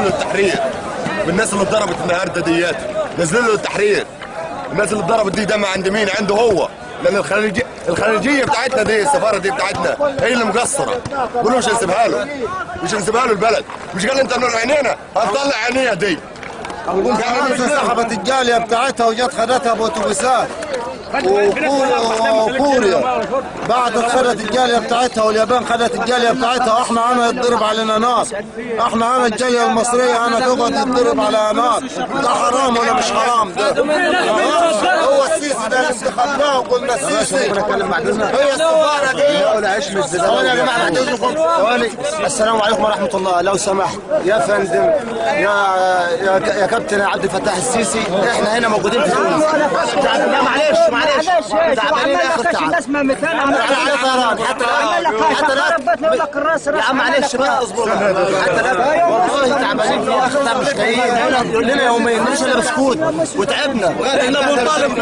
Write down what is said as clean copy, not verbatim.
له التحرير بالناس اللي اتضربت النهارده ديات، نزلوا له التحرير. الناس اللي اتضربت دي دم عند مين؟ عنده هو، لان الخارجيه بتاعتنا دي، السفاره دي بتاعتنا هي اللي مقصره. قولوا مش هنسيبها له، مش هنسيبها له البلد. مش قال انت نور عينينا هنطلع عينيها دي. سحبت الجاليه بتاعتها وجت خدتها باوتوبيسات وكوريا. بعد خدت الجاليه بتاعتها واليابان خدت الجاليه بتاعتها. احنا انا يتضرب علينا نار، احنا انا الجاليه المصريه انا تقعد يتضرب على نار. ده حرام ولا مش حرام؟ ده هو السيسي ده اللي انتخبناه وقلنا السيسي. هي السفاره دي ولا عيش مش ثواني يا جماعه بعد اذنكم ثواني. السلام عليكم ورحمه الله. لو سمحت يا فندم يا كابتن عبد الفتاح السيسي، احنا هنا موجودين في تونس. لا معلش تعبانين اخر تعب. الناس ما مثال حتى يا عم معلش بقى اصبر. حتى لا والله تعبانين في اخر تعب، مش جايين هنا لنا يومين مش الا بسكوت وتعبنا. احنا بنطالب